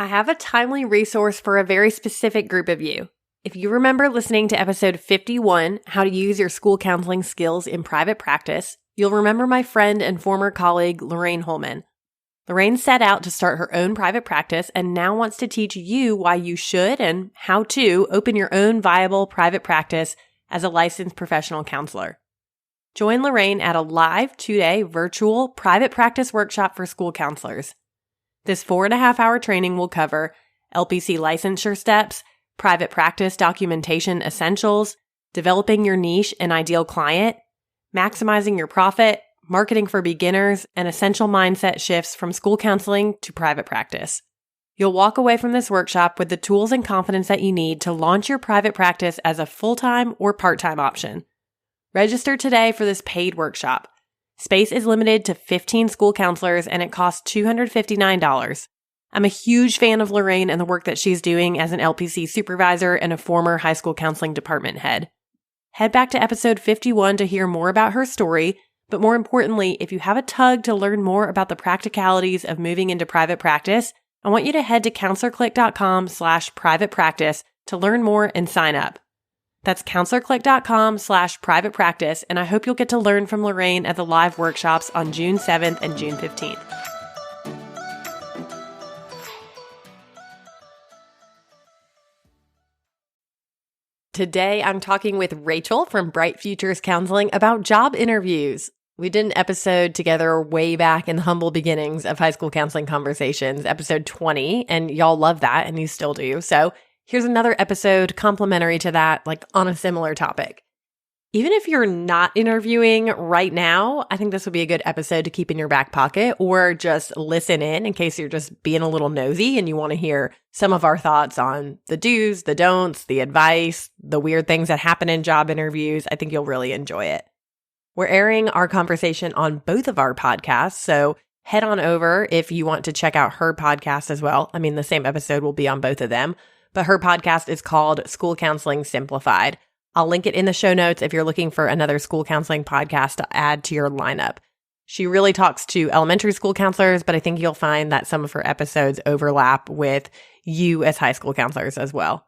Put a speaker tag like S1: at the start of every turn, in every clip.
S1: I have a timely resource for a very specific group of you. If you remember listening to episode 51, How to Use Your School Counseling Skills in Private Practice, you'll remember my friend and former colleague, Lorraine Holman. Lorraine set out to start her own private practice and now wants to teach you why you should and how to open your own viable private practice as a licensed professional counselor. Join Lorraine at a live 2-day virtual private practice workshop for school counselors. This 4.5-hour training will cover LPC licensure steps, private practice documentation essentials, developing your niche and ideal client, maximizing your profit, marketing for beginners, and essential mindset shifts from school counseling to private practice. You'll walk away from this workshop with the tools and confidence that you need to launch your private practice as a full-time or part-time option. Register today for this paid workshop. Space is limited to 15 school counselors and it costs $259. I'm a huge fan of Lorraine and the work that she's doing as an LPC supervisor and a former high school counseling department head. Head back to episode 51 to hear more about her story, but more importantly, if you have a tug to learn more about the practicalities of moving into private practice, I want you to head to counselorclick.com/private practice to learn more and sign up. That's counselorclick.com/private practice, and I hope you'll get to learn from Lorraine at the live workshops on June 7th and June 15th. Today, I'm talking with Rachel from Bright Futures Counseling about job interviews. We did an episode together way back in the humble beginnings of high school counseling conversations, episode 20, and y'all love that, and you still do. So here's another episode complimentary to that, like on a similar topic. Even if you're not interviewing right now, I think this would be a good episode to keep in your back pocket or just listen in case you're just being a little nosy and you want to hear some of our thoughts on the do's, the don'ts, the advice, the weird things that happen in job interviews. I think you'll really enjoy it. We're airing our conversation on both of our podcasts, so head on over if you want to check out her podcast as well. I mean, the same episode will be on both of them, but her podcast is called School Counseling Simplified. I'll link it in the show notes if you're looking for another school counseling podcast to add to your lineup. She really talks to elementary school counselors, but I think you'll find that some of her episodes overlap with you as high school counselors as well.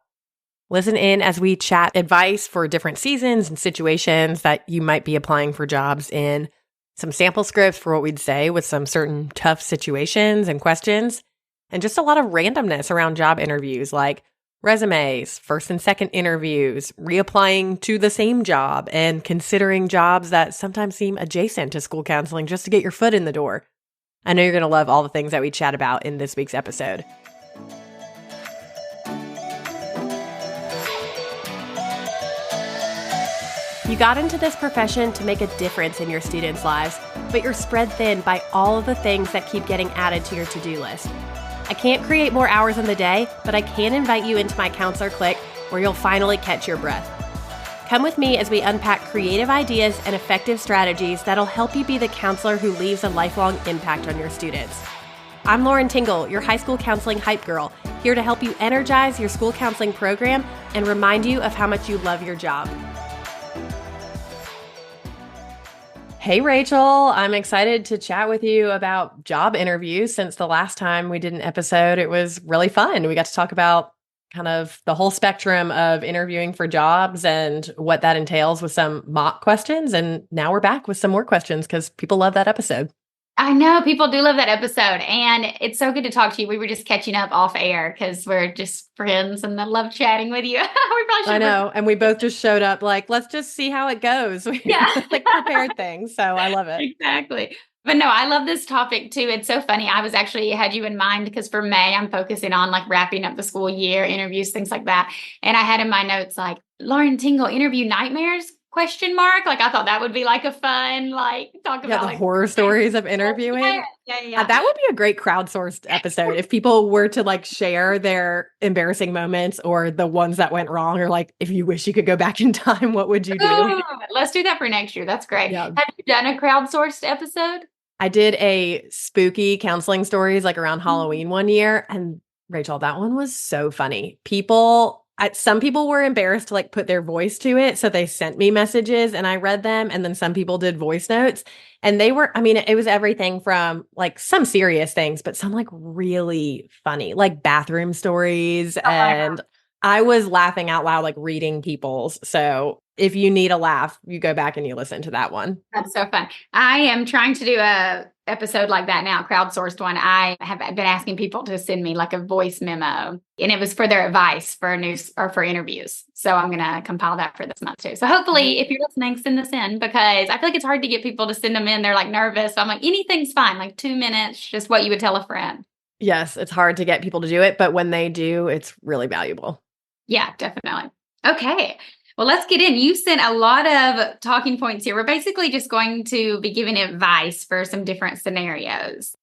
S1: Listen in as we chat advice for different seasons and situations that you might be applying for jobs in, some sample scripts for what we'd say with some certain tough situations and questions, and just a lot of randomness around job interviews like resumes, first and second interviews, reapplying to the same job, and considering jobs that sometimes seem adjacent to school counseling just to get your foot in the door. I know you're going to love all the things that we chat about in this week's episode. You got into this profession to make a difference in your students' lives, but you're spread thin by all of the things that keep getting added to your to-do list. I can't create more hours in the day, but I can invite you into my Counselor Click where you'll finally catch your breath. Come with me as we unpack creative ideas and effective strategies that'll help you be the counselor who leaves a lifelong impact on your students. I'm Lauren Tingle, your high school counseling hype girl, here to help you energize your school counseling program and remind you of how much you love your job. Hey, Rachel, I'm excited to chat with you about job interviews. Since the last time we did an episode, it was really fun. We got to talk about kind of the whole spectrum of interviewing for jobs and what that entails with some mock questions. And now we're back with some more questions because people love that episode.
S2: I know people do love that episode, and it's so good to talk to you. We were just catching up off air because we're just friends and I love chatting with you. We probably should.
S1: I know. And we both just showed up like, let's just see how it goes. We like prepared things. So I love it.
S2: Exactly. But no, I love this topic too. It's so funny. I was actually had you in mind because for May, I'm focusing on like wrapping up the school year, interviews, things like that. And I had in my notes like Lauren Tingle interview nightmares ? Like I thought that would be like a fun, like talk about
S1: the
S2: like
S1: horror stories of interviewing.
S2: Yeah.
S1: That would be a great crowdsourced episode if people were to like share their embarrassing moments or the ones that went wrong, or like if you wish you could go back in time, what would you do?
S2: Ooh, let's do that for next year. That's great. Yeah. Have you done a crowdsourced episode?
S1: I did a spooky counseling stories like around Halloween one year, and Rachel, that one was so funny. People some people were embarrassed to like put their voice to it. So they sent me messages and I read them. And then some people did voice notes and they were, I mean, it was everything from like some serious things, but some like really funny, like bathroom stories.
S2: Oh my
S1: And I was laughing out loud, like reading people's. So if you need a laugh, you go back and you listen to that one.
S2: That's so fun. I am trying to do a episode like that now, crowdsourced one. I have been asking people to send me like a voice memo, and it was for their advice for news or for interviews. So I'm going to compile that for this month too. So hopefully if you're listening, send this in, because I feel like it's hard to get people to send them in. They're like nervous. So I'm like, anything's fine. Like 2 minutes, just what you would tell a friend.
S1: Yes, it's hard to get people to do it, but when they do, it's really valuable.
S2: Yeah, definitely. Okay. Well, let's get in. You sent a lot of talking points here. We're basically just going to be giving advice for some different scenarios.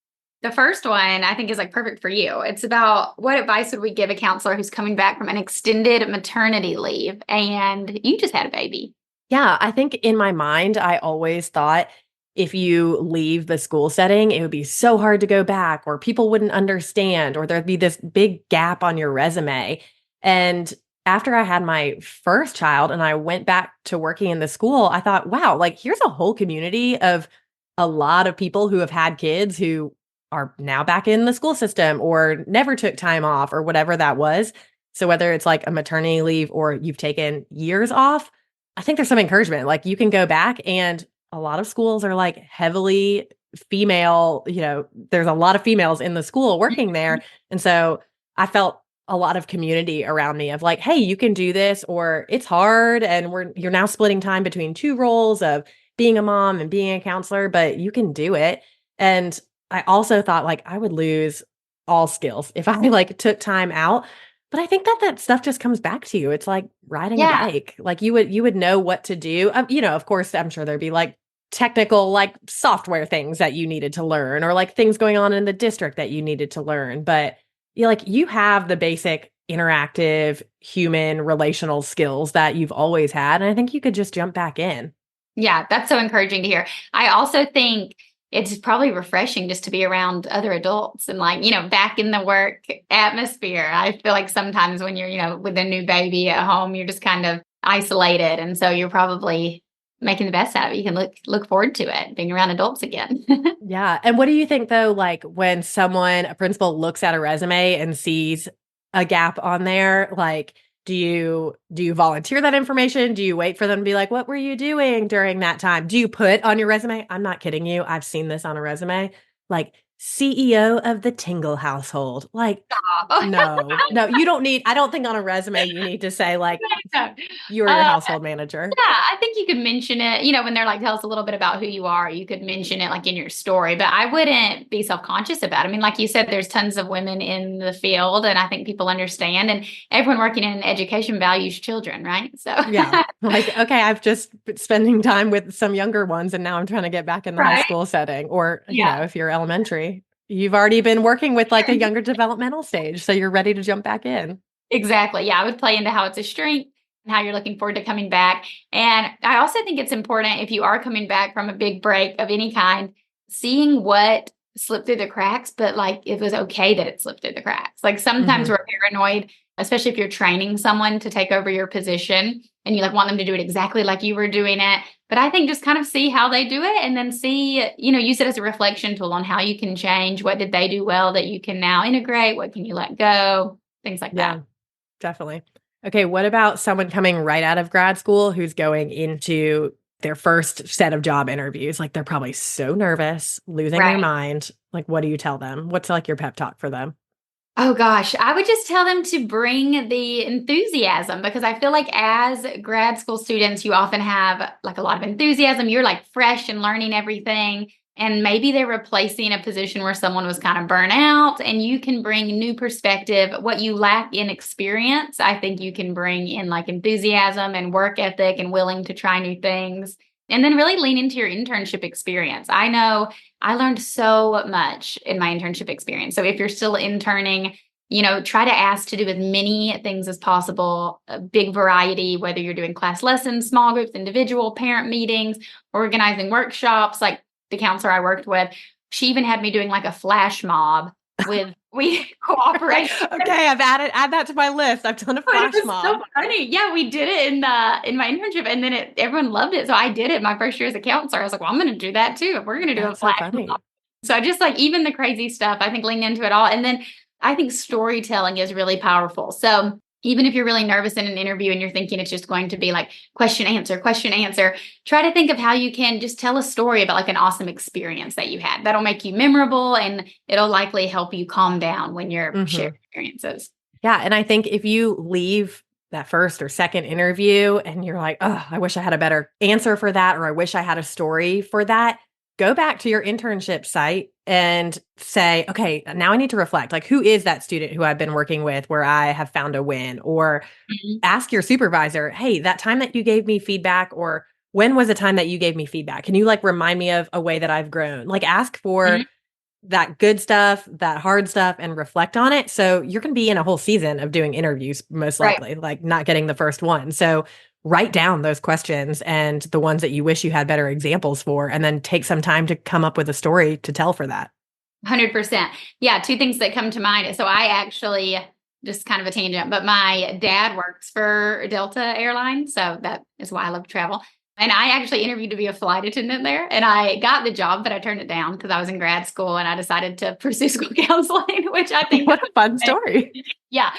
S2: The first one I think is like perfect for you. It's about what advice would we give a counselor who's coming back from an extended maternity leave and you just had a baby?
S1: Yeah, I think in my mind, I always thought if you leave the school setting, it would be so hard to go back, or people wouldn't understand, or there'd be this big gap on your resume. And after I had my first child and I went back to working in the school, I thought, wow, like here's a whole community of a lot of people who have had kids who are now back in the school system or never took time off or whatever that was. So whether it's like a maternity leave or you've taken years off, I think there's some encouragement. Like you can go back, and a lot of schools are like heavily female, there's a lot of females in the school working there. And so I felt a lot of community around me of like, hey, you can do this, or it's hard. And you're now splitting time between two roles of being a mom and being a counselor, but you can do it. And I also thought like I would lose all skills if I like took time out. But I think that stuff just comes back to you. It's like riding a bike. Like you would know what to do. Of course, I'm sure there'd be like technical, like software things that you needed to learn, or like things going on in the district that you needed to learn. But you have the basic interactive human relational skills that you've always had. And I think you could just jump back in.
S2: Yeah, that's so encouraging to hear. I also think it's probably refreshing just to be around other adults and like, back in the work atmosphere. I feel like sometimes when you're, with a new baby at home, you're just kind of isolated. And so you're probably making the best out of it. You can look forward to it, being around adults again.
S1: Yeah. And what do you think though, like when a principal looks at a resume and sees a gap on there, like do you volunteer that information? Do you wait for them to be like, what were you doing during that time? Do you put on your resume? I'm not kidding you. I've seen this on a resume, like CEO of the Tingle household. Like, no, you don't need, I don't think on a resume you need to say like you're your household manager.
S2: Yeah, I think you could mention it, when they're like, tell us a little bit about who you are, you could mention it like in your story, but I wouldn't be self-conscious about it. I mean, like you said, there's tons of women in the field and I think people understand, and everyone working in education values children, right? So
S1: yeah, like, okay, I've just been spending time with some younger ones and now I'm trying to get back in the high school setting, or, if you're elementary, you've already been working with like a younger developmental stage. So you're ready to jump back in.
S2: Exactly. Yeah, I would play into how it's a strength and how you're looking forward to coming back. And I also think it's important if you are coming back from a big break of any kind, seeing what slipped through the cracks, but like it was okay that it slipped through the cracks. Like sometimes we're paranoid, especially if you're training someone to take over your position and you like want them to do it exactly like you were doing it. But I think just kind of see how they do it and then see, use it as a reflection tool on how you can change. What did they do well that you can now integrate? What can you let go? Things like that.
S1: Definitely. Okay. What about someone coming right out of grad school who's going into their first set of job interviews? Like they're probably so nervous, losing their mind. Like, what do you tell them? What's like your pep talk for them?
S2: Oh gosh, I would just tell them to bring the enthusiasm, because I feel like as grad school students, you often have like a lot of enthusiasm. You're like fresh and learning everything. And maybe they're replacing a position where someone was kind of burnt out, and you can bring new perspective. What you lack in experience, I think you can bring in like enthusiasm and work ethic and willing to try new things. And then really lean into your internship experience. I know I learned so much in my internship experience. So if you're still interning, try to ask to do as many things as possible, a big variety, whether you're doing class lessons, small groups, individual parent meetings, organizing workshops. Like the counselor I worked with, she even had me doing like a flash mob we cooperate.
S1: Okay, add that to my list. I've done a flash
S2: It was
S1: mob.
S2: so funny. Yeah, we did it in my internship, and then everyone loved it. So I did it my first year as a counselor. I was like, well, I'm going to do that too. We're going to do
S1: That's
S2: a
S1: so
S2: flash
S1: funny.
S2: mob. So I just like even the crazy stuff. I think lean into it all, and then I think storytelling is really powerful. So even if you're really nervous in an interview and you're thinking it's just going to be like question answer, try to think of how you can just tell a story about like an awesome experience that you had. That'll make you memorable, and it'll likely help you calm down when you're sharing experiences.
S1: Yeah. And I think if you leave that first or second interview and you're like, oh, I wish I had a better answer for that, or I wish I had a story for that, go back to your internship site and say, okay, now I need to reflect. Like, who is that student who I've been working with where I have found a win? Or ask your supervisor, hey, that time that you gave me feedback, or when was the time that you gave me feedback? Can you like remind me of a way that I've grown? Like, ask for that good stuff, that hard stuff, and reflect on it. So you're going to be in a whole season of doing interviews, most likely, like not getting the first one. So write down those questions and the ones that you wish you had better examples for, and then take some time to come up with a story to tell for that.
S2: 100%. Yeah. Two things that come to mind. So I actually, just kind of a tangent, but my dad works for Delta Airlines. So that is why I love to travel. And I actually interviewed to be a flight attendant there, and I got the job, but I turned it down because I was in grad school and I decided to pursue school counseling, which I think
S1: what a fun story.
S2: Yeah.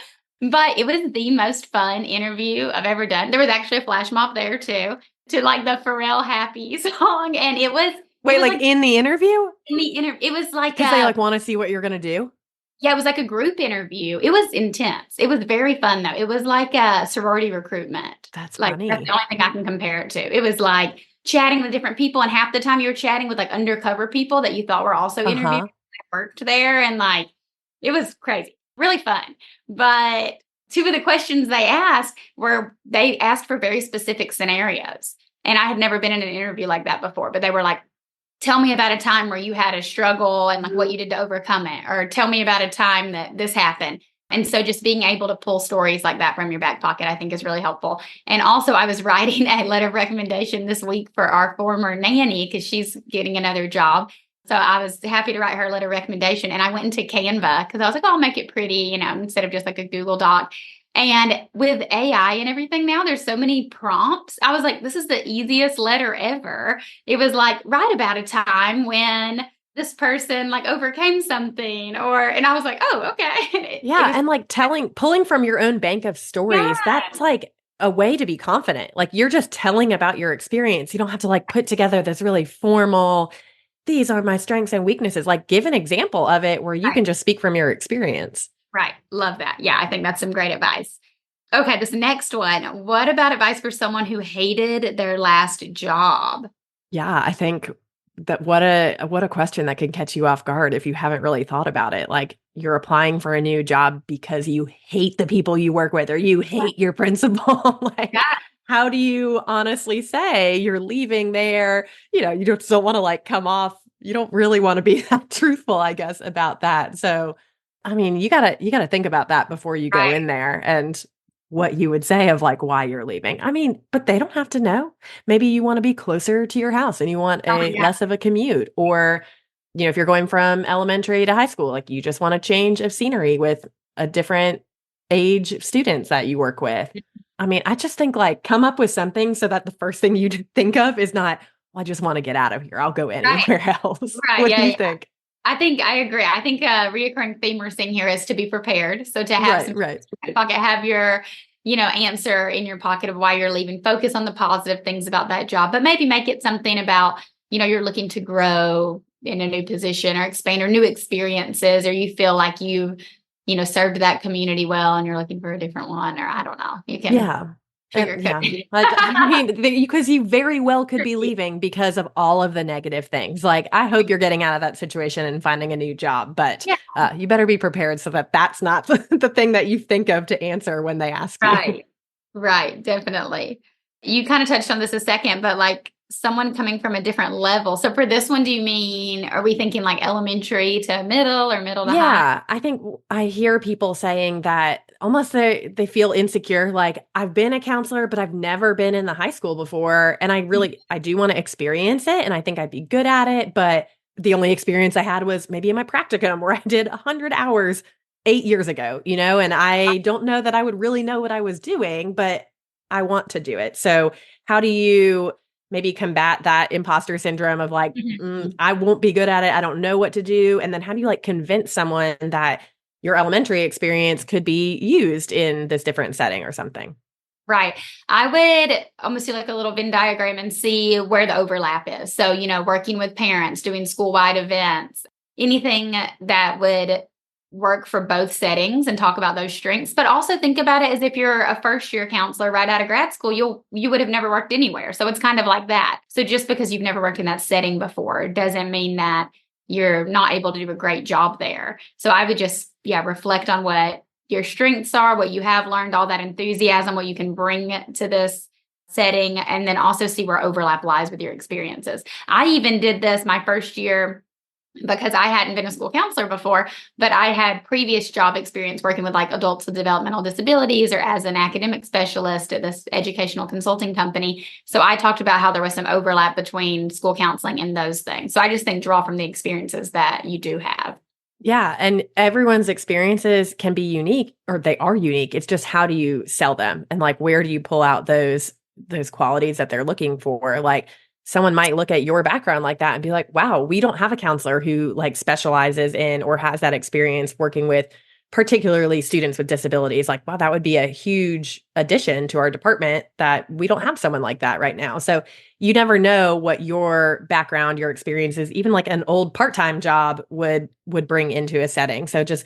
S2: But it was the most fun interview I've ever done. There was actually a flash mob there too, to like the Pharrell Happy song. And it was
S1: like in the interview?
S2: In the interview. It was like
S1: because they like want to see what you're gonna do.
S2: Yeah, it was like a group interview. It was intense. It was very fun though. It was like a sorority recruitment.
S1: That's
S2: like
S1: funny.
S2: That's the only thing I can compare it to. It was like chatting with different people, and half the time you were chatting with like undercover people that you thought were also interviewing that worked there, and like it was crazy, really fun. But two of the questions they asked for very specific scenarios, and I had never been in an interview like that before. But they were like, tell me about a time where you had a struggle and like what you did to overcome it, or tell me about a time that this happened. And so just being able to pull stories like that from your back pocket, I think is really helpful. And also I was writing a letter of recommendation this week for our former nanny because she's getting another job. So I was happy to write her a letter of recommendation. And I went into Canva because I was like, oh, I'll make it pretty, instead of just like a Google Doc. And with AI and everything now, there's so many prompts. I was like, this is the easiest letter ever. It was like, write about a time when this person like overcame something, and I was like, oh, okay.
S1: And like pulling from your own bank of stories, that's like a way to be confident. Like you're just telling about your experience. You don't have to like put together this really formal, these are my strengths and weaknesses. Like give an example of it where you can just speak from your experience.
S2: Right. Love that. Yeah, I think that's some great advice. Okay, this next one. What about advice for someone who hated their last job?
S1: Yeah, I think that what a question that can catch you off guard if you haven't really thought about it. Like you're applying for a new job because you hate the people you work with or you hate your principal. How do you honestly say you're leaving there? You just don't want to like come off. You don't really want to be that truthful, I guess, about that. So I mean, you gotta think about that before you go in there and what you would say of like why you're leaving. I mean, but they don't have to know. Maybe you want to be closer to your house and you want less of a commute, or if you're going from elementary to high school, like you just want a change of scenery with a different age students that you work with. I mean, I just think like come up with something so that the first thing you think of is not, well, I just want to get out of here. I'll go anywhere else. What do you think?
S2: I think I agree. I think a reoccurring theme we're seeing here is to be prepared. So to have some pocket, have your, answer in your pocket of why you're leaving. Focus on the positive things about that job, but maybe make it something about, you're looking to grow in a new position or expand or new experiences, or you feel like you've, served that community well and you're looking for a different one, or I don't know. You can.
S1: I mean, because you very well could be leaving because of all of the negative things. Like, I hope you're getting out of that situation and finding a new job, but you better be prepared so that that's not the thing that you think of to answer when they ask you.
S2: Right. Definitely. You kind of touched on this a second, but like someone coming from a different level. So for this one, do you mean, are we thinking like elementary to middle or middle to high?
S1: Yeah, I think I hear people saying that almost they feel insecure. Like I've been a counselor, but I've never been in the high school before. And I do want to experience it. And I think I'd be good at it, but the only experience I had was maybe in my practicum where I did 100 hours 8 years ago, and I don't know that I would really know what I was doing, but I want to do it. So how do you maybe combat that imposter syndrome of like, I won't be good at it. I don't know what to do. And then how do you like convince someone that your elementary experience could be used in this different setting or something?
S2: Right. I would almost do like a little Venn diagram and see where the overlap is. So, working with parents, doing school-wide events, anything that would work for both settings and talk about those strengths, but also think about it as if you're a first year counselor right out of grad school, you would have never worked anywhere. So it's kind of like that. So just because you've never worked in that setting before doesn't mean that you're not able to do a great job there. So I would just, reflect on what your strengths are, what you have learned, all that enthusiasm, what you can bring to this setting, and then also see where overlap lies with your experiences. I even did this my first year because I hadn't been a school counselor before, but I had previous job experience working with like adults with developmental disabilities or as an academic specialist at this educational consulting company. So I talked about how there was some overlap between school counseling and those things. So I just think draw from the experiences that you do have.
S1: Yeah. And everyone's experiences can be unique, or they are unique. It's just how do you sell them? And like, where do you pull out those qualities that they're looking for? Like someone might look at your background like that and be like, wow, we don't have a counselor who like specializes in or has that experience working with particularly students with disabilities. Like, wow, that would be a huge addition to our department that we don't have someone like that right now. So you never know what your background, your experiences, even like an old part-time job would bring into a setting. So just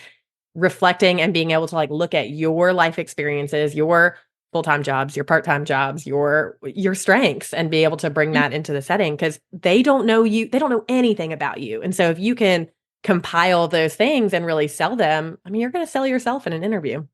S1: reflecting and being able to like look at your life experiences, your full-time jobs, your part-time jobs, your strengths, and be able to bring that into the setting, because they don't know you, they don't know anything about you. And so if you can compile those things and really sell them, I mean, you're going to sell yourself in an interview.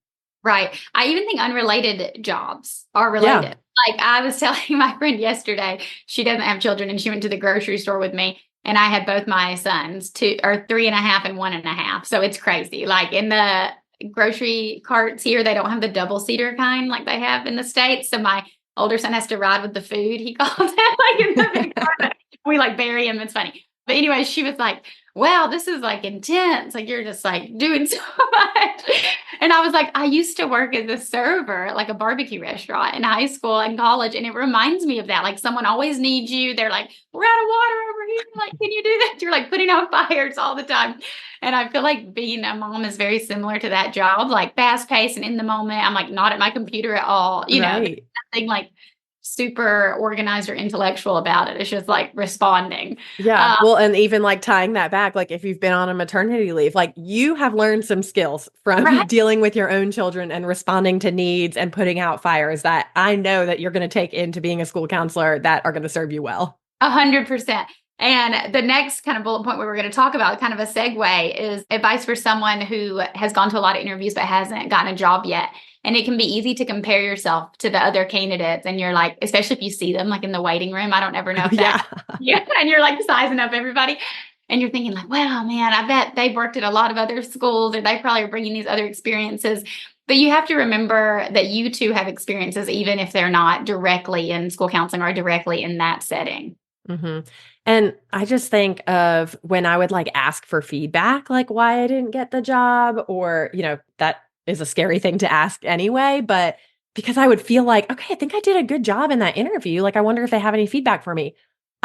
S2: Right. I even think unrelated jobs are related. Like I was telling my friend yesterday, she doesn't have children and she went to the grocery store with me, and I had both my sons, 3.5 and 1.5. So it's crazy. Like in the grocery carts here, they don't have the double seater kind like they have in the States. So my older son has to ride with the food. He calls it like in the big cart. We like bury him. It's funny. But anyway, she was like, wow, this is like intense. Like you're just like doing so much. And I was like, I used to work as a server at like a barbecue restaurant in high school and college. And it reminds me of that. Like someone always needs you. They're like, we're out of water over here. Like, can you do that? You're like putting out fires all the time. And I feel like being a mom is very similar to that job, like fast paced and in the moment. I'm like not at my computer at all. Nothing like super organized or intellectual about it. It's just like responding.
S1: Yeah. Well, and even like tying that back, like if you've been on a maternity leave, like you have learned some skills from dealing with your own children and responding to needs and putting out fires that I know that you're going to take into being a school counselor that are going to serve you well.
S2: 100%. And the next kind of bullet point we were going to talk about, kind of a segue, is advice for someone who has gone to a lot of interviews but hasn't gotten a job yet. And it can be easy to compare yourself to the other candidates. And you're like, especially if you see them like in the waiting room, I don't ever know if that, and you're like sizing up everybody. And you're thinking like, wow, man, I bet they've worked at a lot of other schools, or they probably are bringing these other experiences. But you have to remember that you too have experiences, even if they're not directly in school counseling or directly in that setting.
S1: Mm-hmm. And I just think of when I would like ask for feedback, like why I didn't get the job, or, that is a scary thing to ask anyway, but because I would feel like, okay, I think I did a good job in that interview. Like, I wonder if they have any feedback for me.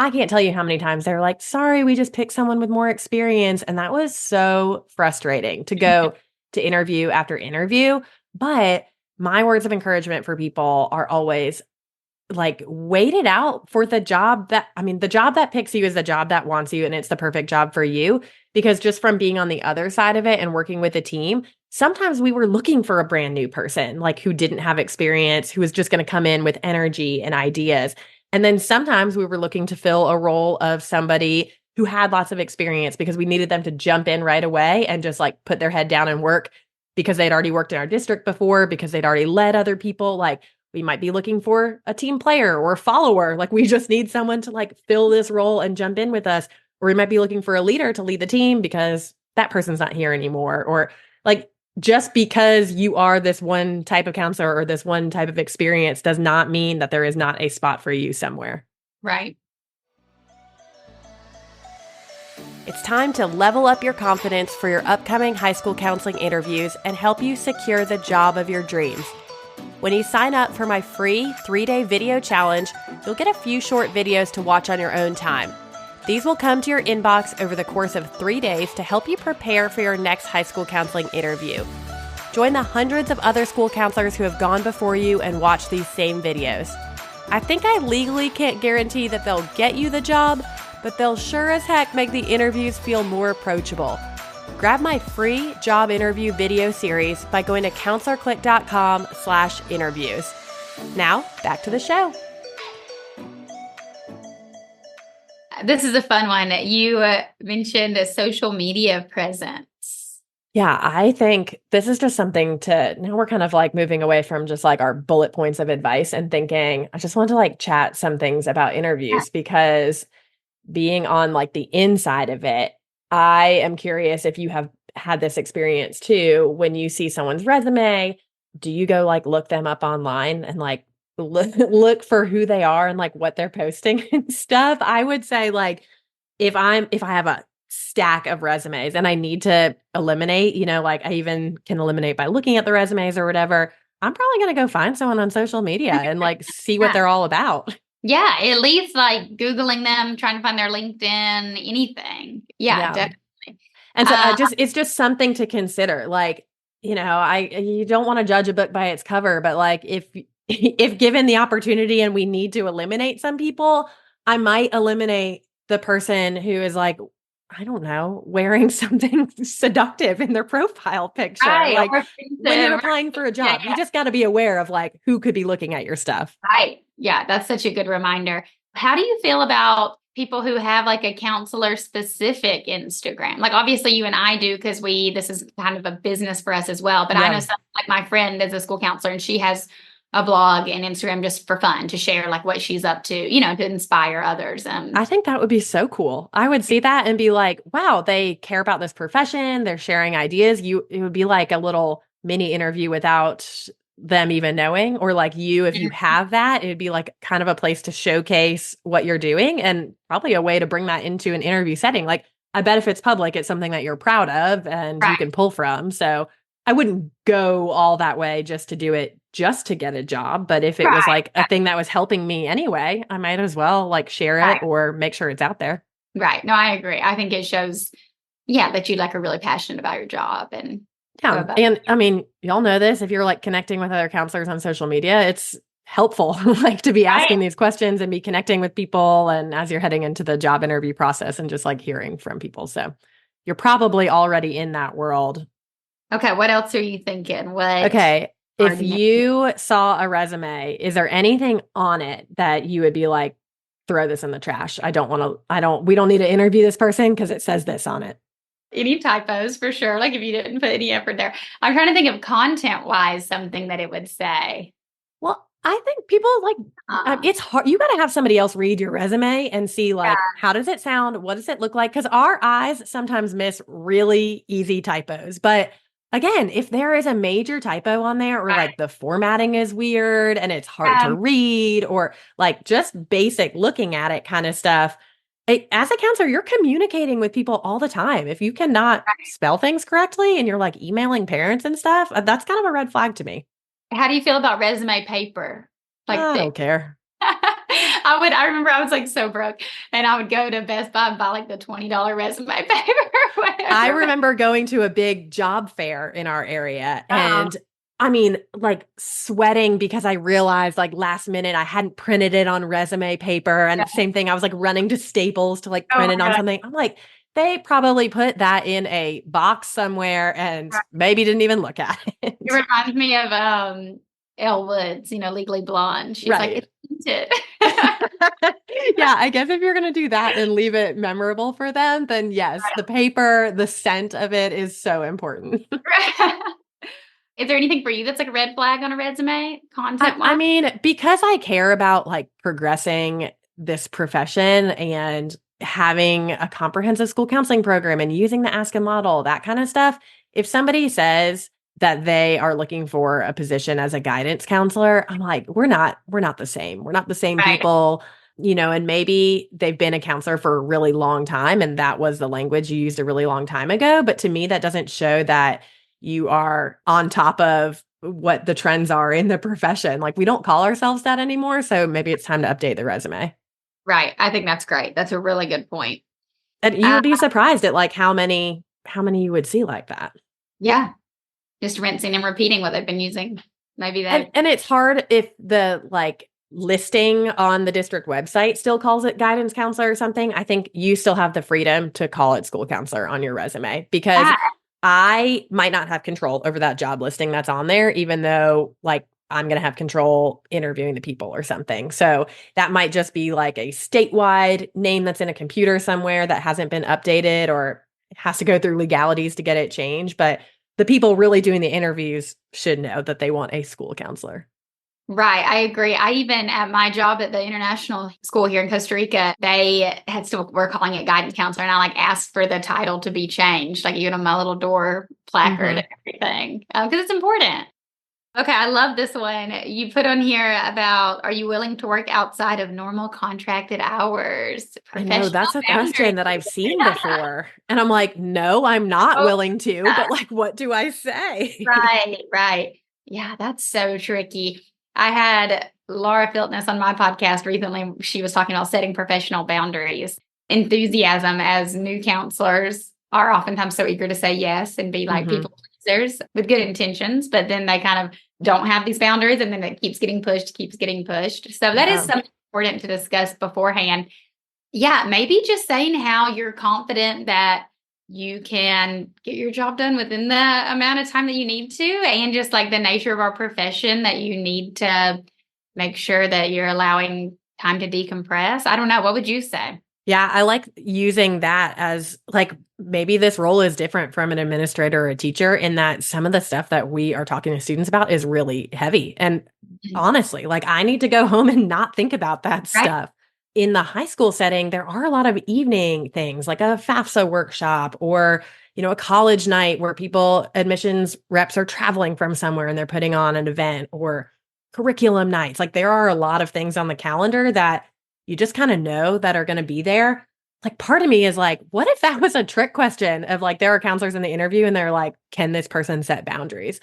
S1: I can't tell you how many times they're like, sorry, we just picked someone with more experience. And that was so frustrating to go to interview after interview. But my words of encouragement for people are always like, wait it out for the job the job that picks you is the job that wants you, and it's the perfect job for you. Because just from being on the other side of it and working with a team, sometimes we were looking for a brand new person, like who didn't have experience, who was just going to come in with energy and ideas. And then sometimes we were looking to fill a role of somebody who had lots of experience because we needed them to jump in right away and just like put their head down and work because they'd already worked in our district before, because they'd already led other people. Like, we might be looking for a team player or a follower. Like, we just need someone to like fill this role and jump in with us. Or we might be looking for a leader to lead the team because that person's not here anymore. Or like, just because you are this one type of counselor or this one type of experience does not mean that there is not a spot for you somewhere.
S2: Right.
S1: It's time to level up your confidence for your upcoming high school counseling interviews and help you secure the job of your dreams. When you sign up for my free 3-day video challenge, you'll get a few short videos to watch on your own time. These will come to your inbox over the course of 3 days to help you prepare for your next high school counseling interview. Join the hundreds of other school counselors who have gone before you and watch these same videos. I think I legally can't guarantee that they'll get you the job, but they'll sure as heck make the interviews feel more approachable. Grab my free job interview video series by going to counselorclick.com/interviews. Now, back to the show.
S2: This is a fun one. You mentioned a social media presence.
S1: Yeah, I think this is just something now we're kind of like moving away from just like our bullet points of advice and thinking, I just want to like chat some things about interviews because being on like the inside of it, I am curious if you have had this experience too. When you see someone's resume, do you go like look them up online and like look for who they are and like what they're posting and stuff? I would say like if I have a stack of resumes and I need to eliminate, like I even can eliminate by looking at the resumes or whatever, I'm probably going to go find someone on social media and like see what they're all about.
S2: Yeah, at least like Googling them, trying to find their LinkedIn, anything. Yeah. Definitely.
S1: And so it's just something to consider. Like, you don't want to judge a book by its cover, but like if given the opportunity and we need to eliminate some people, I might eliminate the person who is like, I don't know, wearing something seductive in their profile picture.
S2: Right,
S1: like when you're applying for a job, you just got to be aware of like who could be looking at your stuff.
S2: Right. Yeah, that's such a good reminder. How do you feel about people who have like a counselor specific Instagram? Like obviously you and I do because this is kind of a business for us as well. But I know some, like my friend is a school counselor and she has a blog and Instagram just for fun to share like what she's up to, to inspire others.
S1: I think that would be so cool. I would see that and be like, wow, they care about this profession. They're sharing ideas. It would be like a little mini interview without them even knowing, or like if you have that, it'd be like kind of a place to showcase what you're doing and probably a way to bring that into an interview setting. Like I bet if it's public, it's something that you're proud of and you can pull from. So I wouldn't go all that way just to do it just to get a job. But if it was like a thing that was helping me anyway, I might as well like share it or make sure it's out there.
S2: Right. No, I agree. I think it shows, that you like are really passionate about your job and
S1: and I mean, y'all know this, if you're like connecting with other counselors on social media, it's helpful like to be asking these questions and be connecting with people. And as you're heading into the job interview process and just like hearing from people. So you're probably already in that world.
S2: Okay. What else are you thinking?
S1: Okay. If you saw a resume, is there anything on it that you would be like, throw this in the trash? We don't need to interview this person because it says this on it.
S2: Any typos for sure. Like if you didn't put any effort there. I'm trying to think of content wise, something that it would say.
S1: Well, I think people like, it's hard. You got to have somebody else read your resume and see like, how does it sound? What does it look like? Because our eyes sometimes miss really easy typos. But again, if there is a major typo on there or like the formatting is weird and it's hard to read or like just basic looking at it kind of stuff, as a counselor, you're communicating with people all the time. If you cannot spell things correctly and you're like emailing parents and stuff, that's kind of a red flag to me.
S2: How do you feel about resume paper? Like
S1: I don't care.
S2: I remember I was like so broke and I would go to Best Buy and buy like the $20 resume paper.
S1: I remember going to a big job fair in our area and I mean, like sweating because I realized like last minute I hadn't printed it on resume paper. And same thing, I was like running to Staples to like print it on something. I'm like, they probably put that in a box somewhere and maybe didn't even look at it.
S2: It reminds me of Elle Woods, Legally Blonde. She's like, it's tinted.
S1: Yeah, I guess if you're going to do that and leave it memorable for them, then yes, the paper, the scent of it is so important.
S2: Is there anything for you that's like a red flag on a resume content?
S1: I mean, because I care about like progressing this profession and having a comprehensive school counseling program and using the ASCA model, that kind of stuff. If somebody says that they are looking for a position as a guidance counselor, I'm like, we're not the same. We're not the same people. and maybe they've been a counselor for a really long time and that was the language you used a really long time ago. But to me, that doesn't show that you are on top of what the trends are in the profession. Like, we don't call ourselves that anymore. So maybe it's time to update the resume.
S2: Right. I think that's great. That's a really good point.
S1: And you would be surprised at like how many you would see like that.
S2: Yeah. Just rinsing and repeating what they've been using. Maybe that.
S1: And it's hard if the like listing on the district website still calls it guidance counselor or something. I think you still have the freedom to call it school counselor on your resume, because I might not have control over that job listing that's on there, even though like I'm going to have control interviewing the people or something. So that might just be like a statewide name that's in a computer somewhere that hasn't been updated or has to go through legalities to get it changed. But the people really doing the interviews should know that they want a school counselor.
S2: Right. I agree. I even at my job at the international school here in Costa Rica, they were calling it guidance counselor. And I like asked for the title to be changed, like even on my little door placard and everything, because it's important. Okay. I love this one. You put on here about, are you willing to work outside of normal contracted hours?
S1: I know that's a question that I've seen before. And I'm like, no, I'm not willing to, but like, what do I say?
S2: Right. Yeah, that's so tricky. I had Laura Filtness on my podcast recently. She was talking about setting professional boundaries. Enthusiasm, as new counselors are oftentimes so eager to say yes and be like people pleasers with good intentions, but then they kind of don't have these boundaries and then it keeps getting pushed. So that is something important to discuss beforehand. Yeah, maybe just saying how you're confident that you can get your job done within the amount of time that you need to, and just like the nature of our profession that you need to make sure that you're allowing time to decompress. I don't know. What would you say?
S1: Yeah, I like using that as like, maybe this role is different from an administrator or a teacher in that some of the stuff that we are talking to students about is really heavy. And honestly, like I need to go home and not think about that stuff. In the high school setting, there are a lot of evening things like a FAFSA workshop or, a college night where admissions reps are traveling from somewhere and they're putting on an event, or curriculum nights. Like there are a lot of things on the calendar that you just kind of know that are going to be there. Like part of me is like, what if that was a trick question of like, there are counselors in the interview and they're like, can this person set boundaries?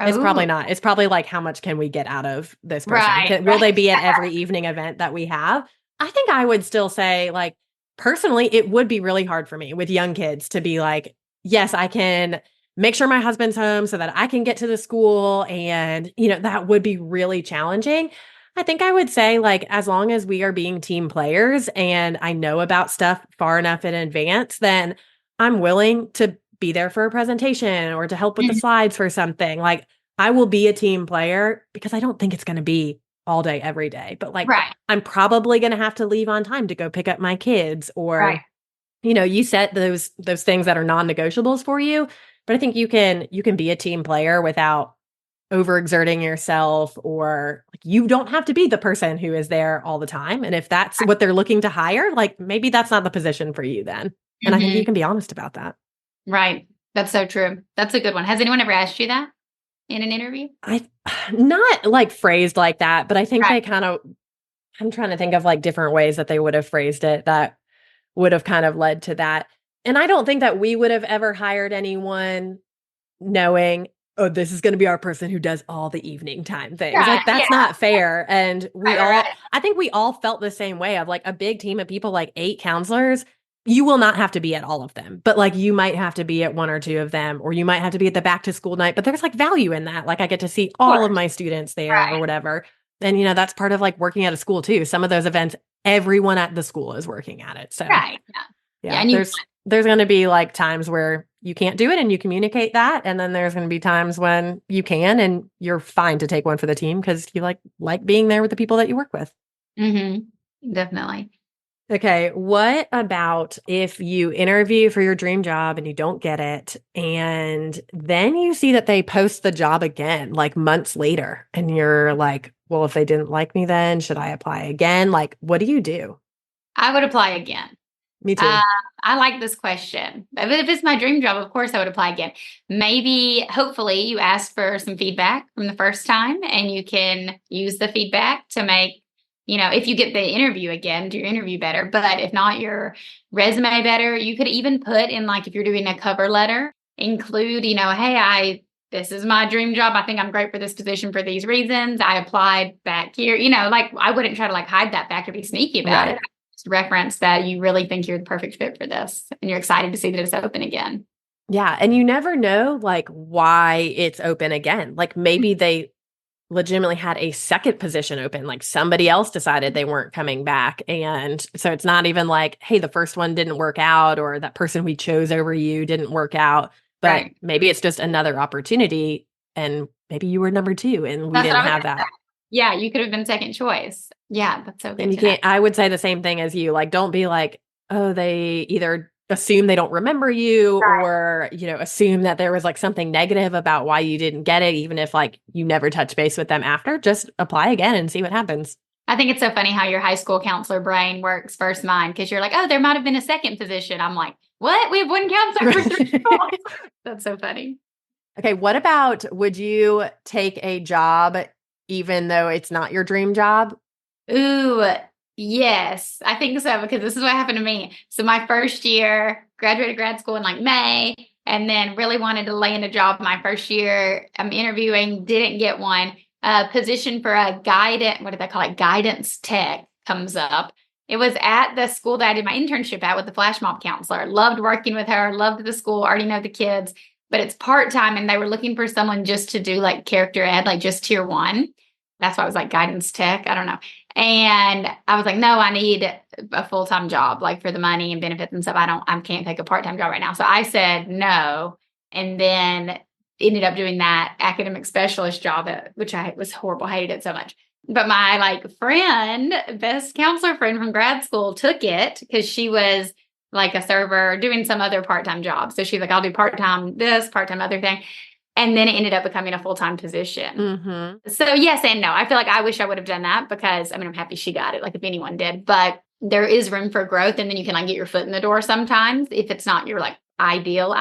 S1: It's probably not. It's probably like, how much can we get out of this person? Will they be at every evening event that we have? I think I would still say, like, personally, it would be really hard for me with young kids to be like, yes, I can make sure my husband's home so that I can get to the school. And, that would be really challenging. I think I would say, like, as long as we are being team players and I know about stuff far enough in advance, then I'm willing to be there for a presentation or to help with the slides for something. Like, I will be a team player because I don't think it's going to be all day, every day. But like, I'm probably going to have to leave on time to go pick up my kids, or, you set those things that are non-negotiables for you. But I think you can be a team player without overexerting yourself, or like, you don't have to be the person who is there all the time. And if that's what they're looking to hire, like maybe that's not the position for you then. And I think you can be honest about that.
S2: Right. That's so true. That's a good one. Has anyone ever asked you that in an interview?
S1: Not like phrased like that, but I think they kind of, I'm trying to think of like different ways that they would have phrased it that would have kind of led to that. And I don't think that we would have ever hired anyone knowing, oh, this is going to be our person who does all the evening time things. Like that's not fair. And I think we all felt the same way of like a big team of people, like 8 counselors. You will not have to be at all of them, but like you might have to be at 1 or 2 of them, or you might have to be at the back to school night, but there's like value in that. Like I get to see all of my students there or whatever. And, that's part of like working at a school too. Some of those events, everyone at the school is working at it. So and there's going to be like times where you can't do it and you communicate that. And then there's going to be times when you can, and you're fine to take one for the team because you like being there with the people that you work with.
S2: Definitely.
S1: Okay, what about if you interview for your dream job and you don't get it, and then you see that they post the job again, like months later, and you're like, well, if they didn't like me then, should I apply again? Like, what do you do?
S2: I would apply again.
S1: Me too.
S2: I like this question. If it's my dream job, of course I would apply again. Maybe, hopefully, you ask for some feedback from the first time and you can use the feedback to make if you get the interview again, do your interview better. But if not, your resume better. You could even put in, like, if you're doing a cover letter, include, hey, this is my dream job. I think I'm great for this position for these reasons. I applied back here. Like, I wouldn't try to like hide that fact or be sneaky about it. Just reference that you really think you're the perfect fit for this and you're excited to see that it's open again.
S1: Yeah. And you never know like why it's open again. Like maybe they legitimately had a second position open, like somebody else decided they weren't coming back. And so it's not even like, hey, the first one didn't work out or that person we chose over you didn't work out. But maybe it's just another opportunity and maybe you were number 2 and we didn't have that.
S2: Yeah, you could have been second choice. Yeah, that's so good.
S1: And you can't, I would say the same thing as you. Like, don't be like, oh, they either assume they don't remember you or, assume that there was like something negative about why you didn't get it, even if like you never touch base with them after. Just apply again and see what happens.
S2: I think it's so funny how your high school counselor brain works versus mine, because you're like, oh, there might have been a second position. I'm like, what? We have one counselor for 3 schools. That's so funny.
S1: Okay, what about, would you take a job even though it's not your dream job?
S2: Ooh, yes, I think so, because this is what happened to me. So my first year, graduated grad school in like May, and then really wanted to land a job my first year. I'm interviewing, didn't get one. Position for a guidance, what do they call it? Guidance tech comes up. It was at the school that I did my internship at with the flash mob counselor. Loved working with her, loved the school, already know the kids, but it's part-time and they were looking for someone just to do like character ed, like just tier 1. That's why I was like guidance tech. I don't know. And I was like, no, I need a full-time job, like for the money and benefits and stuff. I can't take a part-time job right now. So I said no. And then ended up doing that academic specialist job, which I was horrible, hated it so much. But my like friend, best counselor friend from grad school, took it because she was like a server doing some other part-time job. So she's like, I'll do part-time this, part-time other thing. And then it ended up becoming a full-time position. Mm-hmm. So yes and no. I feel like I wish I would have done that because, I'm happy she got it, like if anyone did. But there is room for growth, and then you can like get your foot in the door sometimes if it's not your like ideal.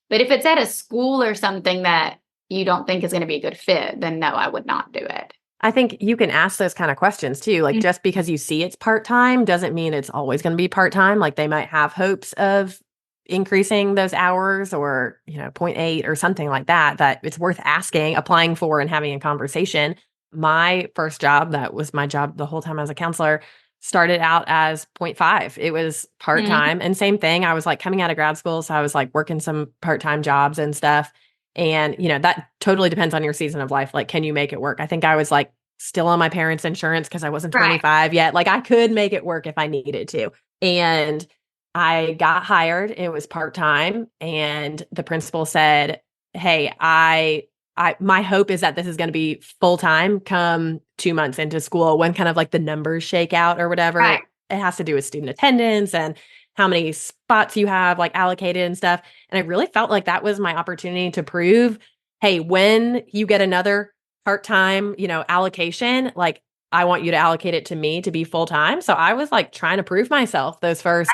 S2: But if it's at a school or something that you don't think is going to be a good fit, then no, I would not do it.
S1: I think you can ask those kind of questions too. Like just because you see it's part-time doesn't mean it's always going to be part-time. Like they might have hopes of increasing those hours or, 0.8 or something like that, that it's worth asking, applying for, and having a conversation. My first job, that was my job the whole time as a counselor, started out as 0.5. It was part-time. Mm-hmm. And same thing. I was like coming out of grad school. So I was like working some part-time jobs and stuff. And, that totally depends on your season of life. Like, can you make it work? I think I was like still on my parents' insurance because I wasn't 25 yet. Like I could make it work if I needed to. And I got hired. It was part-time. And the principal said, hey, my hope is that this is going to be full-time come 2 months into school when kind of like the numbers shake out or whatever. Right. It has to do with student attendance and how many spots you have like allocated and stuff. And I really felt like that was my opportunity to prove, hey, when you get another part-time, allocation, like I want you to allocate it to me to be full-time. So I was like trying to prove myself those first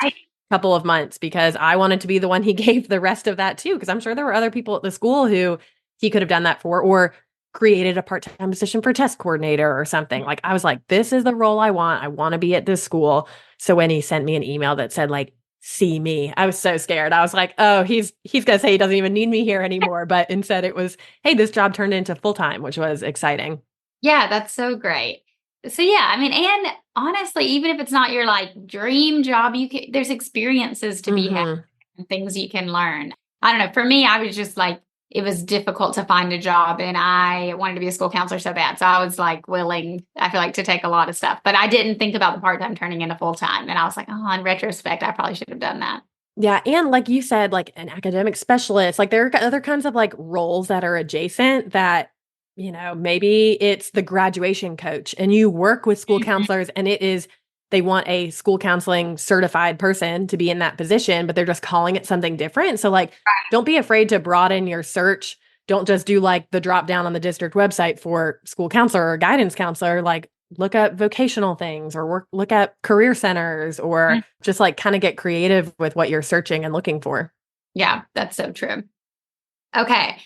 S1: couple of months because I wanted to be the one he gave the rest of that too. Because I'm sure there were other people at the school who he could have done that for, or created a part-time position for test coordinator or something. Like I was like, this is the role I want. I want to be at this school. So when he sent me an email that said like, see me, I was so scared. I was like, oh, he's going to say he doesn't even need me here anymore. But instead it was, hey, this job turned into full-time, which was exciting.
S2: Yeah, that's so great. So yeah, and honestly, even if it's not your like dream job, there's experiences to be had and things you can learn. I don't know. For me, I was just like, it was difficult to find a job and I wanted to be a school counselor so bad. So I was like willing, I feel like, to take a lot of stuff, but I didn't think about the part-time turning into full-time. And I was like, oh, in retrospect, I probably should have done that.
S1: Yeah. And like you said, like an academic specialist, like there are other kinds of like roles that are adjacent that, maybe it's the graduation coach and you work with school counselors and they want a school counseling certified person to be in that position, but they're just calling it something different. So like, don't be afraid to broaden your search. Don't just do like the drop down on the district website for school counselor or guidance counselor. Like look at vocational things or look at career centers or just like kind of get creative with what you're searching and looking for.
S2: Yeah, that's so true. Okay.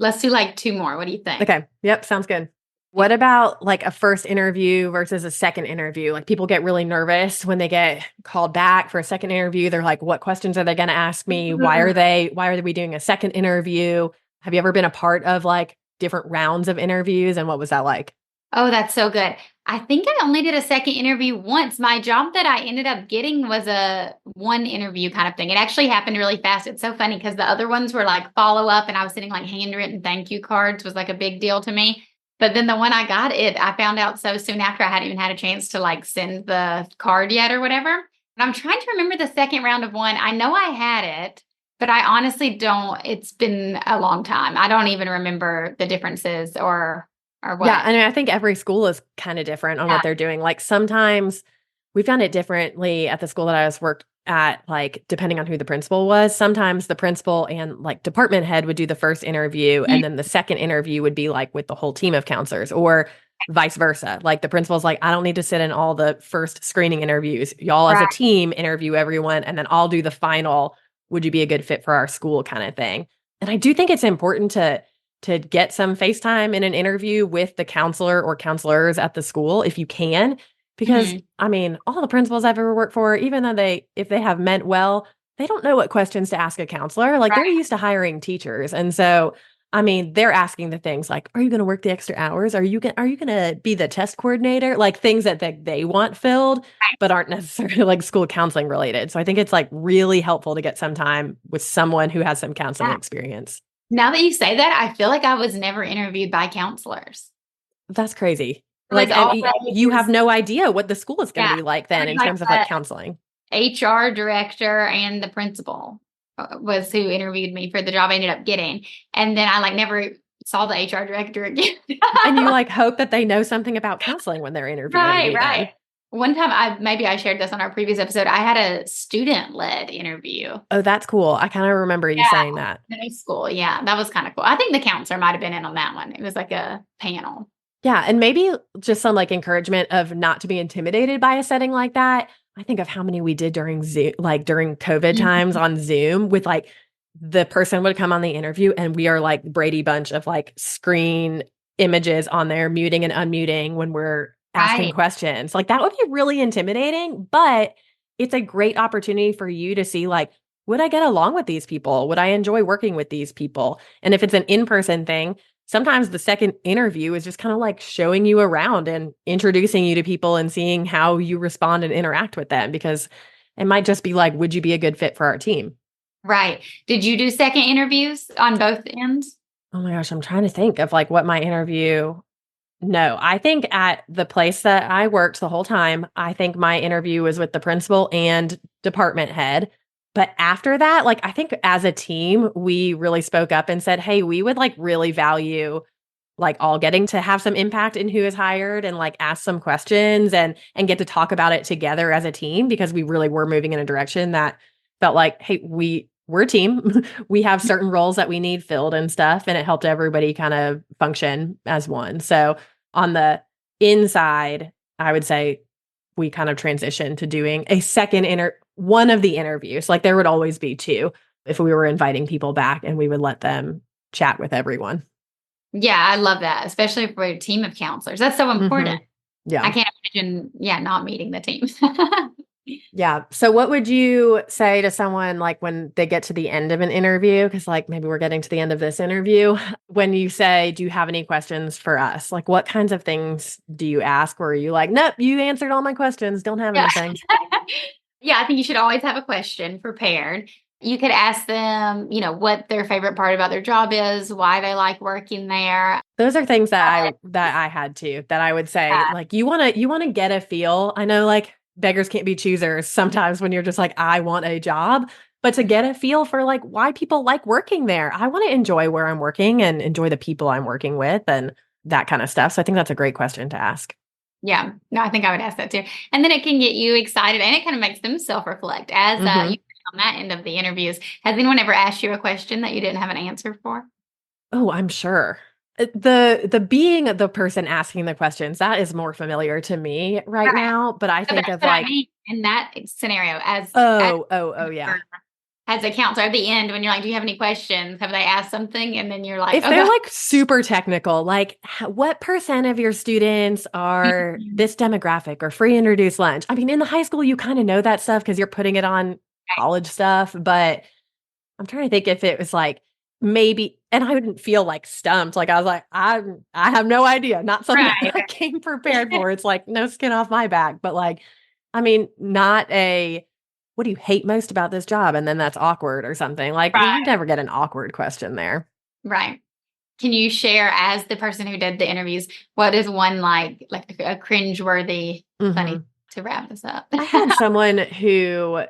S2: Let's do like 2 more. What do you think?
S1: Okay. Yep. Sounds good. What about like a first interview versus a second interview? Like people get really nervous when they get called back for a second interview. They're like, what questions are they going to ask me? Why are we doing a second interview? Have you ever been a part of like different rounds of interviews? And what was that like?
S2: Oh, that's so good. I think I only did a second interview once. My job that I ended up getting was a one interview kind of thing. It actually happened really fast. It's so funny because the other ones were like follow up and I was sending like handwritten thank you cards was like a big deal to me. But then the one I got I found out so soon after I hadn't even had a chance to like send the card yet or whatever. And I'm trying to remember the second round of one. I know I had it, but I honestly don't. It's been a long time. I don't even remember the differences or what.
S1: Yeah. And I think every school is kind of different on what they're doing. Like sometimes we've done it differently at the school that I was worked at, like depending on who the principal was. Sometimes the principal and like department head would do the first interview, and then the second interview would be like with the whole team of counselors, or vice versa. Like the principal's like, I don't need to sit in all the first screening interviews. Y'all as a team interview everyone, and then I'll do the final, would you be a good fit for our school kind of thing. And I do think it's important to get some FaceTime in an interview with the counselor or counselors at the school if you can. Because I mean, all the principals I've ever worked for, even though if they have meant well, they don't know what questions to ask a counselor. Like they're used to hiring teachers. And so, I mean, they're asking the things like, are you going to work the extra hours? Are you going to be the test coordinator? Like things that they want filled, but aren't necessarily like school counseling related. So I think it's like really helpful to get some time with someone who has some counseling experience.
S2: Now that you say that, I feel like I was never interviewed by counselors.
S1: That's crazy. Like, and you have no idea what the school is going to be like then in terms of like counseling.
S2: HR director and the principal was who interviewed me for the job I ended up getting. And then I like never saw the HR director again.
S1: And you like hope that they know something about counseling when they're interviewing you.
S2: Right. One time maybe I shared this on our previous episode. I had a student-led interview.
S1: Oh, that's cool. I kind of remember you saying that.
S2: Middle school. Yeah, that was kind of cool. I think the counselor might have been in on that one. It was like a panel.
S1: Yeah. And maybe just some like encouragement of not to be intimidated by a setting like that. I think of how many we did during Zoom, like during COVID times on Zoom, with like the person would come on the interview and we are like Brady Bunch of like screen images on there, muting and unmuting when we're asking questions. Like that would be really intimidating, but it's a great opportunity for you to see like, would I get along with these people? Would I enjoy working with these people? And if it's an in-person thing, sometimes the second interview is just kind of like showing you around and introducing you to people and seeing how you respond and interact with them, because it might just be like, would you be a good fit for our team?
S2: Right. Did you do second interviews on both ends?
S1: Oh my gosh, I'm trying to think of like what my interview. No, I think at the place that I worked the whole time, I think my interview was with the principal and department head. But after that, like, I think as a team, we really spoke up and said, hey, we would like really value like all getting to have some impact in who is hired and like ask some questions and get to talk about it together as a team, because we really were moving in a direction that felt like, hey, we're a team. We have certain roles that we need filled and stuff. And it helped everybody kind of function as one. So on the inside, I would say we kind of transitioned to doing a second one of the interviews. Like there would always be two if we were inviting people back, and we would let them chat with everyone.
S2: Yeah, I love that, especially for a team of counselors. That's so important.
S1: Yeah.
S2: I can't imagine, not meeting the team.
S1: Yeah. So what would you say to someone like when they get to the end of an interview? Because like maybe we're getting to the end of this interview. When you say, do you have any questions for us? Like what kinds of things do you ask? Or are you like, nope, you answered all my questions, don't have anything?
S2: Yeah, I think you should always have a question prepared. You could ask them, what their favorite part about their job is, why they like working there.
S1: Those are things that I had to, that I would say, like, you want to get a feel. I know like beggars can't be choosers sometimes when you're just like, I want a job, but to get a feel for like why people like working there. I want to enjoy where I'm working and enjoy the people I'm working with and that kind of stuff. So I think that's a great question to ask.
S2: Yeah, no, I think I would ask that too. And then it can get you excited and it kind of makes them self-reflect as you on that end of the interviews. Has anyone ever asked you a question that you didn't have an answer for?
S1: Oh, I'm sure. The being the person asking the questions, that is more familiar to me right now. But I think of like
S2: in that scenario as
S1: yeah.
S2: as a counselor at the end when you're like, do you have any questions? Have they asked something? And then you're like,
S1: if they're like super technical, like what percent of your students are this demographic or free introduced lunch? I mean, in the high school, you kind of know that stuff because you're putting it on college stuff, but I'm trying to think if it was like maybe, and I wouldn't feel like stumped. Like I was like, I have no idea. Not something
S2: Right.
S1: I came prepared for. It's like no skin off my back. But like, I mean, not a what do you hate most about this job? And then that's awkward or something. Like you never get an awkward question there.
S2: Right. Can you share as the person who did the interviews, what is one like a cringeworthy funny to wrap this up?
S1: I had someone who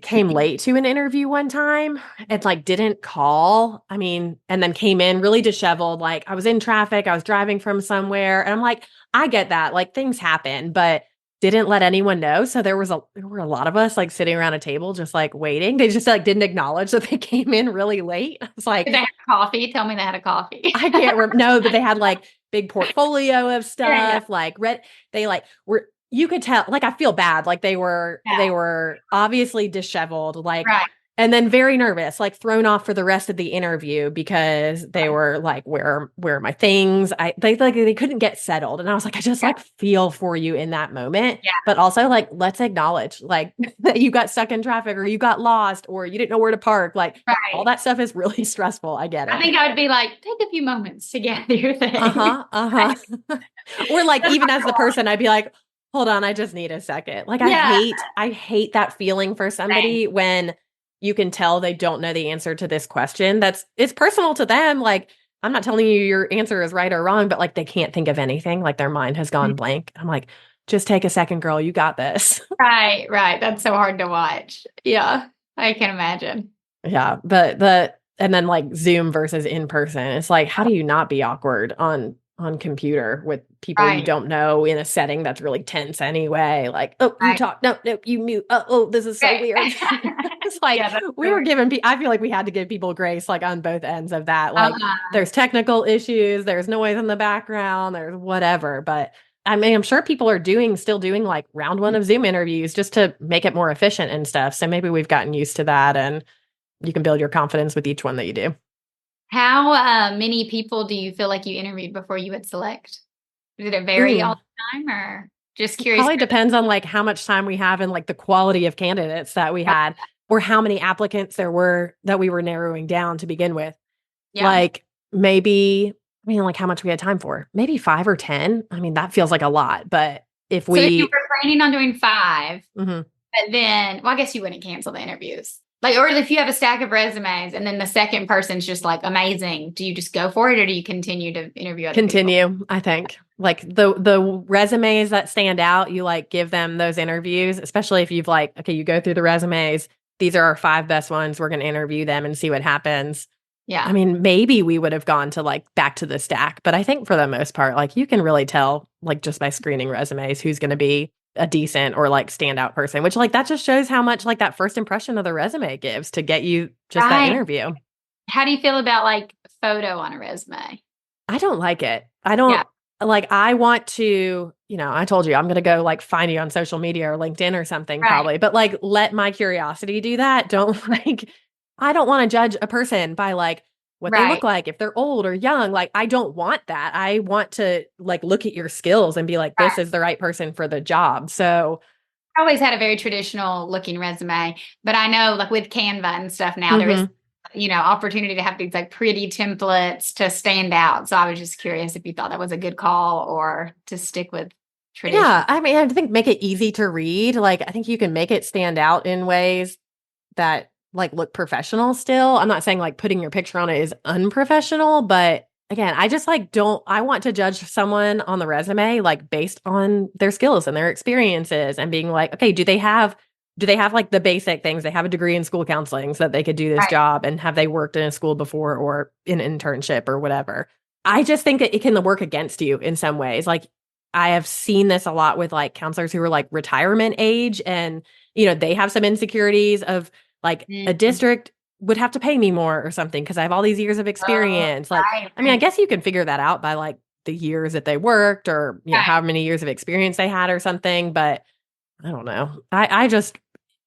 S1: came late to an interview one time and like didn't call. I mean, and then came in really disheveled. Like I was in traffic, I was driving from somewhere, and I'm like, I get that. Like things happen, but didn't let anyone know. So there were a lot of us like sitting around a table just like waiting. They just like didn't acknowledge that they came in really late. I was like,
S2: did they have coffee? Tell me they had a coffee.
S1: I can't remember. No, but they had like big portfolio of stuff, like they like were, you could tell, like, I feel bad. Like they were obviously disheveled, like, and then very nervous, like thrown off for the rest of the interview because they were like, where are my things? They couldn't get settled. And I was like, I just like feel for you in that moment, but also like, let's acknowledge like that you got stuck in traffic or you got lost or you didn't know where to park. Like all that stuff is really stressful. I get it.
S2: I think I would be like, take a few moments to gather your thing.
S1: Or like, even as the person, I'd be like, hold on, I just need a second. Like I hate that feeling for somebody when you can tell they don't know the answer to this question. It's personal to them. Like, I'm not telling you your answer is right or wrong, but like they can't think of anything. Like their mind has gone blank. I'm like, just take a second, girl. You got this.
S2: Right. That's so hard to watch. Yeah, I can imagine.
S1: Yeah, but and then like Zoom versus in person. It's like, how do you not be awkward on computer with people you don't know in a setting that's really tense anyway? Like, oh, you talk, no, you mute. Oh, this is so weird. It's like we were giving. I feel like we had to give people grace, like on both ends of that. Like, there's technical issues, there's noise in the background, there's whatever. But I mean, I'm sure people are still doing like round one of Zoom interviews just to make it more efficient and stuff. So maybe we've gotten used to that, and you can build your confidence with each one that you do.
S2: How many people do you feel like you interviewed before you would select? Did it vary all the time, or just curious?
S1: Probably depends on like how much time we have and like the quality of candidates that we had, or how many applicants there were that we were narrowing down to begin with. Like maybe, I mean, like how much we had time for, maybe 5 or 10. I mean, that feels like a lot, but if
S2: so if you were planning on doing 5, but then, well, I guess you wouldn't cancel the interviews. Like, or if you have a stack of resumes and then the second person's just like amazing, do you just go for it, or do you continue to interview other people?
S1: I think like the resumes that stand out, you like give them those interviews, especially if you've like, okay, you go through the resumes. These are our 5 best ones. We're going to interview them and see what happens. Yeah. I mean, maybe we would have gone to like back to the stack, but I think for the most part, like you can really tell like just by screening resumes who's going to be a decent or like standout person, which like that just shows how much like that first impression of the resume gives to get you just that interview.
S2: How do you feel about like photo on a resume?
S1: I don't like it. I don't like, I want to, I told you I'm going to go like find you on social media or LinkedIn or something probably, but like let my curiosity do that. Don't like, I don't want to judge a person by like what they look like, if they're old or young. Like, I don't want that. I want to like look at your skills and be like, this is the right person for the job. So
S2: I always had a very traditional looking resume, but I know like with Canva and stuff now, there is, opportunity to have these like pretty templates to stand out. So I was just curious if you thought that was a good call or to stick with tradition.
S1: Yeah. I mean, I think make it easy to read. Like, I think you can make it stand out in ways that like look professional still. I'm not saying like putting your picture on it is unprofessional, but again, I just like I want to judge someone on the resume like based on their skills and their experiences and being like, okay, do they have like the basic things? They have a degree in school counseling so that they could do this job, and have they worked in a school before or in an internship or whatever? I just think it can work against you in some ways. Like I have seen this a lot with like counselors who are like retirement age, and they have some insecurities of like a district would have to pay me more or something because I have all these years of experience. I mean, I guess you can figure that out by like the years that they worked or how many years of experience they had or something. But I don't know. I just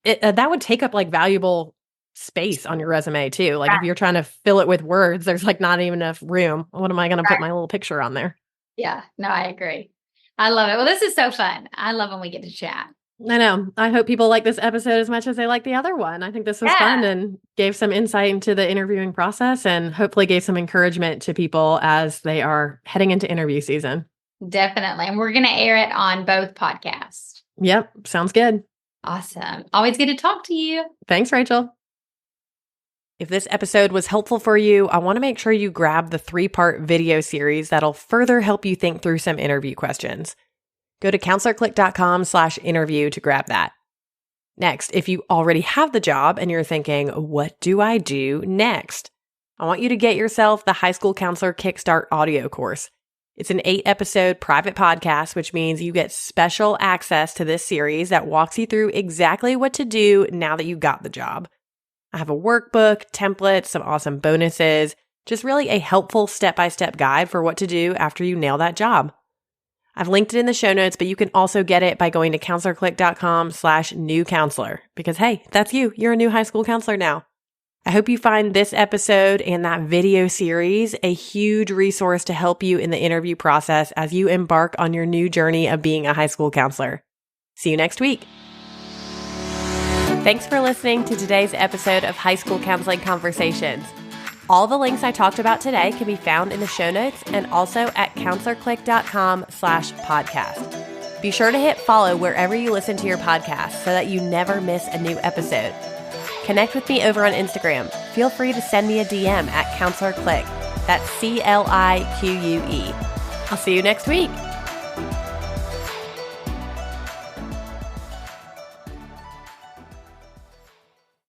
S1: that would take up like valuable space on your resume too. Like if you're trying to fill it with words, there's like not even enough room. What am I going to put my little picture on there?
S2: Yeah, no, I agree. I love it. Well, this is so fun. I love when we get to chat.
S1: I know. I hope people like this episode as much as they like the other one. I think this was fun and gave some insight into the interviewing process and hopefully gave some encouragement to people as they are heading into interview season.
S2: Definitely. And we're going to air it on both podcasts.
S1: Yep. Sounds good.
S2: Awesome. Always good to talk to you.
S1: Thanks, Rachel. If this episode was helpful for you, I want to make sure you grab the 3-part video series that'll further help you think through some interview questions. Go to counselorclick.com/interview to grab that. Next, if you already have the job and you're thinking, what do I do next? I want you to get yourself the High School Counselor Kickstart audio course. It's an 8-episode private podcast, which means you get special access to this series that walks you through exactly what to do now that you got the job. I have a workbook, templates, some awesome bonuses, just really a helpful step-by-step guide for what to do after you nail that job. I've linked it in the show notes, but you can also get it by going to counselorclick.com/new counselor because, hey, that's you. You're a new high school counselor now. I hope you find this episode and that video series a huge resource to help you in the interview process as you embark on your new journey of being a high school counselor. See you next week. Thanks for listening to today's episode of High School Counseling Conversations. All the links I talked about today can be found in the show notes and also at counselorclick.com/podcast. Be sure to hit follow wherever you listen to your podcast so that you never miss a new episode. Connect with me over on Instagram. Feel free to send me a DM at counselorclick. That's CLIQUE. I'll see you next week.